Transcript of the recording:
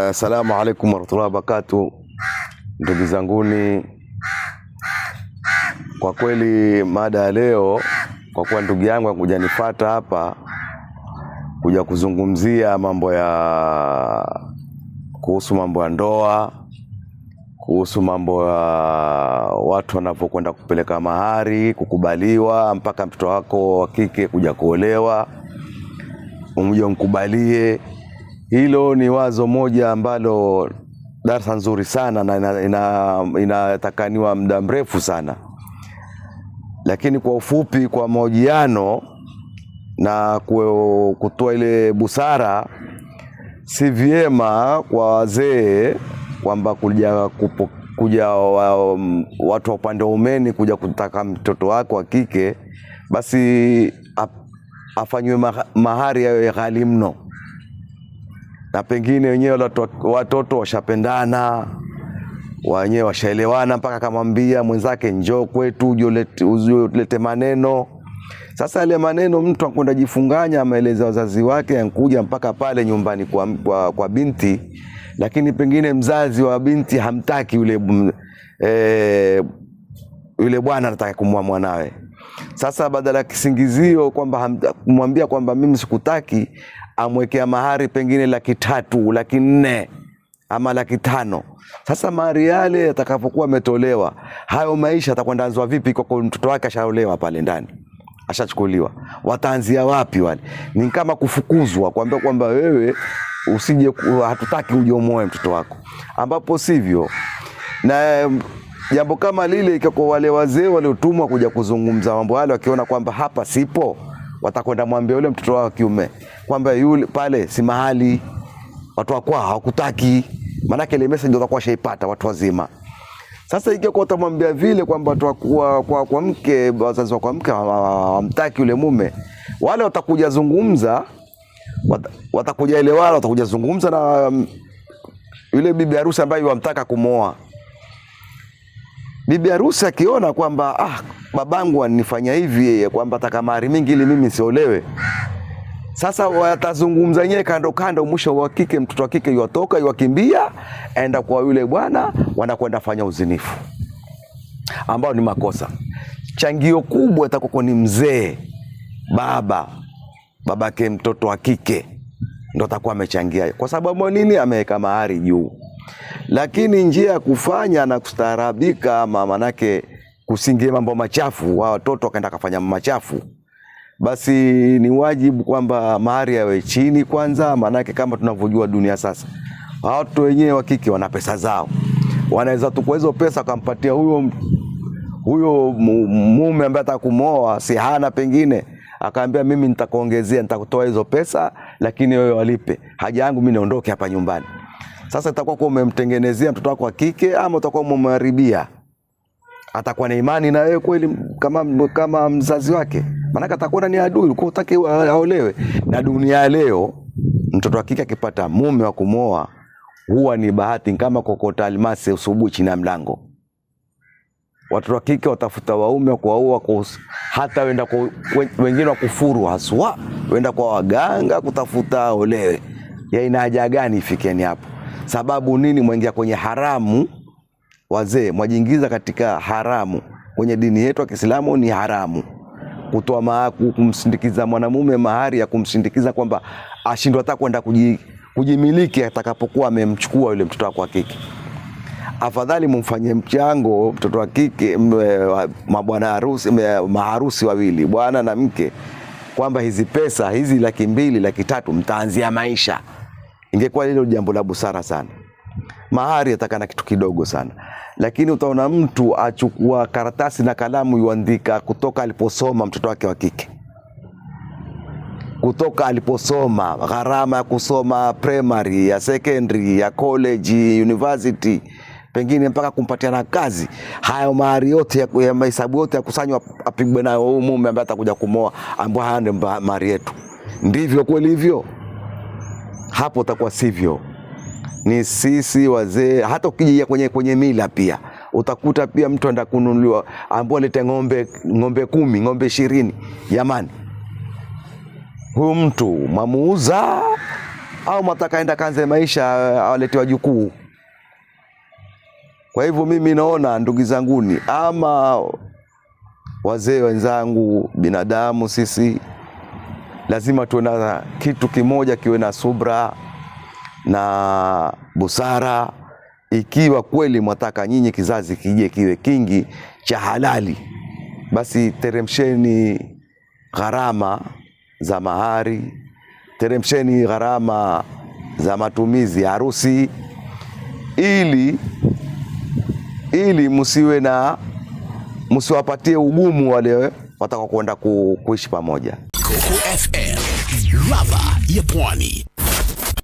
Assalamu alaikum warahmatullahi wabarakatuh. Ndugu zanguni, kwa kweli mada ya leo, kwa kuwa ndugu yangu anakuja nifuata hapa kuja kuzungumzia mambo ya kuhusu mambo ya ndoa, kuhusu mambo ya watu wanapokwenda kupeleka mahari, kukubaliwa mpaka mtoto wako wa kike kuja kuolewa umje mkubalie. Hilo ni wazo moja ambalo darasa nzuri sana na inatakaniwa muda mrefu sana, lakini kwa ufupi, kwa mahojiano na kutoa ile busara, si vyema kwa wazee kwamba kuja watu wa upande wa umeni kuja kutaka mtoto wako wa kike basi afanywe mahari yawe ghali mno, na pengine wenyewe watoto washapendana, wenyewe washaelewana, mpaka akamwambia mwenzake njoo kwetu ulete maneno. Sasa ile maneno mtu anakwenda jifunganya, ameeleza wazazi wake, anakuja mpaka pale nyumbani kwa binti, lakini pengine mzazi wa binti hamtaki yule bwana anataka kumwoa mwanawe. Sasa badala ya kisingizio kwamba kumwambia kwamba mimi sikutaki, amwekea mahari pengine 300,000, 400,000 ama 500,000. Sasa mahari yale atakapokuwa ametolewa, hayo maisha atakwenda anzwa vipi kwa mtoto wake ashaolewa pale ndani, ashachukuliwa? Wataanzia wapi wale? Ni kama kufukuzwa, kuambia kwamba wewe usije, hatutaki uje umoe mtoto wako, ambapo sivyo. Na jambo kama lile kwa wale wazee waliotumwa kuja kuzungumza mambo yale, wakiona kwamba hapa sipo, watakwenda mwambie yule mtoto wao kiume kwamba yule pale si mahali, watu wako hawakutaki, maana ile message ndio watakuwa shaipata watu wazima. Sasa ikiwa utamwambia vile kwamba watu kwa mke, wazazi wa kwa mke hawamtaki yule mume, wale watakuja zungumza, watakuja ile wale watakuja zungumza na yule bibi harusi ambaye wamtaka kumooa. Bibi harusi akiona kwamba babangu anifanya hivi, kwamba ataka mahari mingi ili mimi siolewe, sasa watazungumza yenyewe kando kando, mwisho wa kike, mtoto wa kike yuatoka yukimbia aenda kwa yule bwana, wanakwenda fanya uzinifu ambao ni makosa. Changio kubwa itakuwa ni mzee, babake mtoto wa kike ndio atakuwa amechangia. Kwa sababu nini? Ameweka mahari juu. Lakini njia ya kufanya na kustaarabika, manake kusingie mambo machafu, watoto wakaenda kufanya machafu, basi ni wajibu kwamba mahari yawe chini kwanza. Manake kama tunavyojua dunia sasa, watu wenyewe wa kike wana pesa zao, wanaweza tukua hizo pesa kampatia huyo mume ambaye atakumooa, si hana, pengine akaambia mimi nitakuongezea, nitakutoa hizo pesa, lakini wewe walipe haja yangu, mimi niondoke hapa nyumbani. Sasa itakuwa kwa umemtengenezea mtoto wako wa kike, ama utakuwa umemharibia? Atakuwa na imani na wewe kweli kama mzazi wake? Maana atakuwa ni adui, uko utaki aolewe. Na dunia leo, mtoto wa kike akipata mume wa kumooa huwa ni bahati, kama kokota almasi usubuhi chini ya mlango. Watoto wa kike watafuta waume kuwaoa, hata wenda kwa wengine wa kufuru haswa, wenda kwa waganga kutafuta olewe. Ina haja gani ifikieni hapo? Sababu nini? Mwengia kwenye haramu. Wazee mwajiingiza katika haramu. Kwenye dini yetu ya Kiislamu ni haramu kutoa kumsindikiza mwanamume mahari ya kumsindikiza kwamba ashindwe hata kwenda kujimiliki atakapokuwa amemchukua yule mtoto wako wa kike. Afadhali mumfanyie mchango mtoto wa kike, mabwana harusi, maharusi wawili, bwana na mke, kwamba hizi pesa hizi 200,000, 300,000 mtaanzia maisha. Ingekuwa hilo jambo la busara sana. Mahari yatakana kitu kidogo sana, lakini utaona mtu achukua karatasi na kalamu yuandika kutoka aliposoma mtoto wake wa kike, kutoka aliposoma, gharama ya kusoma primary, ya secondary, ya college, university, pengine mpaka kumpatia na kazi. Hayo mahari yote ya mahesabu yote yakusanywa, apigwe na mume ambaye atakuja kumooa, ambaye hana mahari yetu. Ndivyo kweli hivyo? Hapo utakuwa sivyo. Ni sisi wazee. Hata ukija kwenye mila pia utakuta pia mtu anda kununuliwa, ambao alete ng'ombe 10, ng'ombe 20. Jamani, huyu mtu mamuuza au mwataka enda kanze maisha awalete wajukuu? Kwa hivyo mimi naona ndugu zanguni, ama wazee wenzangu, binadamu sisi lazima tuwe na kitu kimoja, kiwe na subra na busara. Ikiwa kweli mwataka nyinyi kizazi kije kiwe kingi cha halali, basi teremsheni gharama za mahari, teremsheni gharama za matumizi ya harusi, ili msiwapatie ugumu wale wataka kwenda kuishi pamoja. Coco FM, ladha ya Pwani.